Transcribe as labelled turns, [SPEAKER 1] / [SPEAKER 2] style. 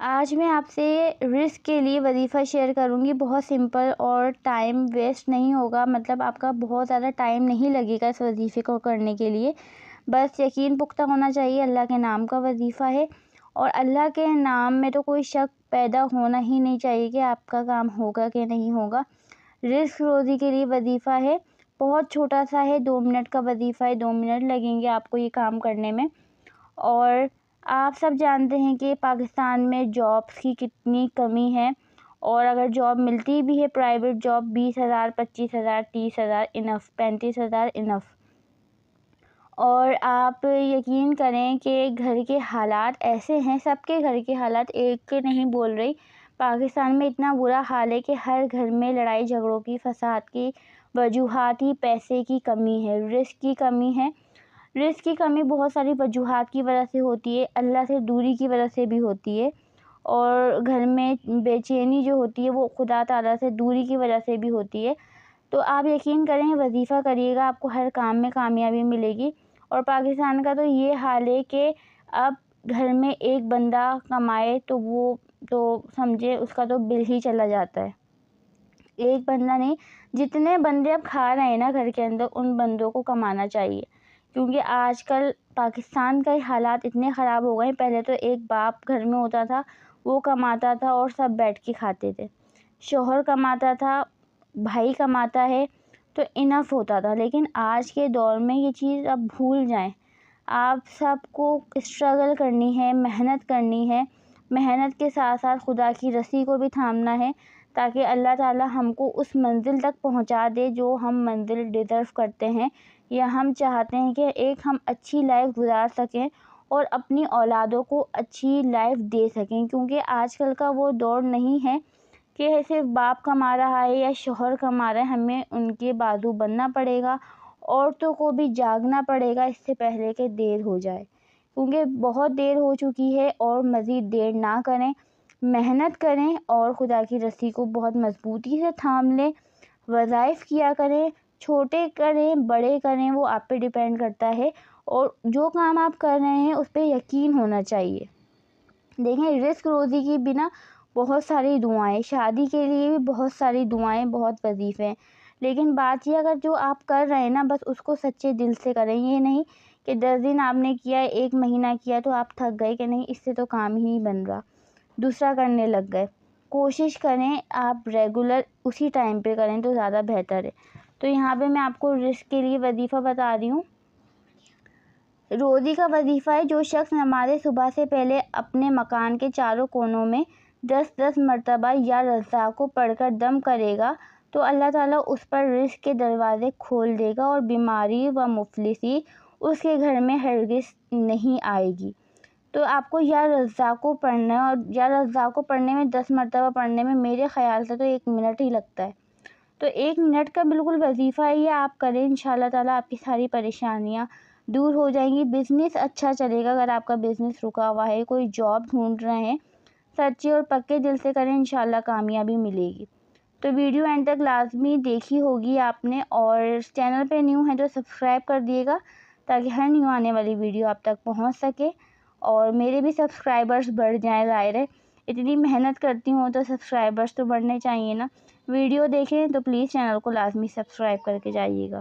[SPEAKER 1] آج میں آپ سے رزق کے لیے وظیفہ شیئر کروں گی. بہت سمپل اور ٹائم ویسٹ نہیں ہوگا، مطلب آپ کا بہت زیادہ ٹائم نہیں لگے گا اس وظیفے کو کرنے کے لیے. بس یقین پختہ ہونا چاہیے اللہ کے نام کا وظیفہ ہے، اور اللہ کے نام میں تو کوئی شک پیدا ہونا ہی نہیں چاہیے کہ آپ کا کام ہوگا کہ نہیں ہوگا. رزق روزی کے لیے وظیفہ ہے، بہت چھوٹا سا ہے، 2 منٹ کا وظیفہ ہے. 2 منٹ لگیں گے آپ کو یہ کام کرنے میں. اور آپ سب جانتے ہیں کہ پاکستان میں جابس کی کتنی کمی ہے، اور اگر جاب ملتی بھی ہے پرائیویٹ جاب 20,000 25,000 30,000 انف 35,000 انف. اور آپ یقین کریں کہ گھر کے حالات ایسے ہیں، سب کے گھر کے حالات ایک کے نہیں بول رہی. پاکستان میں اتنا برا حال ہے کہ ہر گھر میں لڑائی جھگڑوں کی، فساد کی وجوہات ہی پیسے کی کمی ہے، رزق کی کمی ہے. رزق کی کمی بہت ساری وجوہات کی وجہ سے ہوتی ہے، اللہ سے دوری کی وجہ سے بھی ہوتی ہے، اور گھر میں بے چینی جو ہوتی ہے وہ خدا تعالیٰ سے دوری کی وجہ سے بھی ہوتی ہے. تو آپ یقین کریں وظیفہ کریے گا، آپ کو ہر کام میں کامیابی ملے گی. اور پاکستان کا تو یہ حال ہے کہ اب گھر میں ایک بندہ کمائے تو وہ تو سمجھے اس کا تو بل ہی چلا جاتا ہے. ایک بندہ نہیں، جتنے بندے اب کھا رہے ہیں نا گھر کے اندر، ان بندوں کو کمانا چاہیے. کیونکہ آج کل پاکستان کے حالات اتنے خراب ہو گئے ہیں. پہلے تو ایک باپ گھر میں ہوتا تھا، وہ کماتا تھا اور سب بیٹھ کے کھاتے تھے. شوہر کماتا تھا، بھائی کماتا ہے تو انف ہوتا تھا. لیکن آج کے دور میں یہ چیز اب بھول جائیں. آپ سب کو اسٹرگل کرنی ہے، محنت کرنی ہے. محنت کے ساتھ ساتھ خدا کی رسی کو بھی تھامنا ہے، تاکہ اللہ تعالیٰ ہم کو اس منزل تک پہنچا دے جو ہم منزل ڈیزرو کرتے ہیں، یا ہم چاہتے ہیں کہ ایک ہم اچھی لائف گزار سکیں اور اپنی اولادوں کو اچھی لائف دے سکیں. کیونکہ آج کل کا وہ دور نہیں ہے کہ صرف باپ کما رہا ہے یا شوہر کما رہا ہے. ہمیں ان کے بازو بننا پڑے گا، عورتوں کو بھی جاگنا پڑے گا اس سے پہلے کہ دیر ہو جائے. کیونکہ بہت دیر ہو چکی ہے، اور مزید دیر نہ کریں، محنت کریں اور خدا کی رسی کو بہت مضبوطی سے تھام لیں. وظائف کیا کریں، چھوٹے کریں بڑے کریں، وہ آپ پہ ڈیپینڈ کرتا ہے. اور جو کام آپ کر رہے ہیں اس پہ یقین ہونا چاہیے. دیکھیں رزق روزی کی بنا بہت ساری دعائیں، شادی کے لیے بھی بہت ساری دعائیں، بہت وظیفے ہیں. لیکن بات یہ اگر جو آپ کر رہے ہیں نا بس اس کو سچے دل سے کریں. یہ نہیں کہ 10 دن آپ نے کیا، 1 مہینہ کیا تو آپ تھک گئے کہ نہیں اس سے تو کام ہی نہیں بن رہا، دوسرا کرنے لگ گئے. کوشش کریں آپ ریگولر اسی ٹائم پہ کریں تو زیادہ بہتر ہے. تو یہاں پہ میں آپ کو رزق کے لیے وظیفہ بتا رہی ہوں. روزی کا وظیفہ ہے، جو شخص نماز صبح سے پہلے اپنے مکان کے چاروں کونوں میں 10 مرتبہ یا رزاق کو پڑھ کر دم کرے گا تو اللہ تعالیٰ اس پر رزق کے دروازے کھول دے گا، اور بیماری و مفلسی اس کے گھر میں ہرگز نہیں آئے گی. تو آپ کو یا رزاق کو پڑھنا ہے، اور یا رزاق کو پڑھنے میں 10 مرتبہ پڑھنے میں میرے خیال سے تو 1 منٹ ہی لگتا ہے. تو 1 منٹ کا بالکل وظیفہ ہے، یہ آپ کریں، انشاءاللہ تعالیٰ آپ کی ساری پریشانیاں دور ہو جائیں گی. بزنس اچھا چلے گا. اگر آپ کا بزنس رکا ہوا ہے، کوئی جاب ڈھونڈ رہے ہیں، سچے اور پکے دل سے کریں، انشاءاللہ کامیابی ملے گی. تو ویڈیو اینڈ تک لازمی دیکھی ہوگی آپ نے، اور چینل پہ نیو ہیں تو سبسکرائب کر دیے گا تاکہ ہر نیو آنے والی ویڈیو آپ تک پہنچ سکے، اور میرے بھی سبسکرائبرز بڑھ جائیں. ظاہر ہے اتنی محنت کرتی ہوں تو سبسکرائبرز تو بڑھنے چاہیے نا. ویڈیو دیکھیں تو پلیز چینل کو لازمی سبسکرائب کر کے جائیے گا.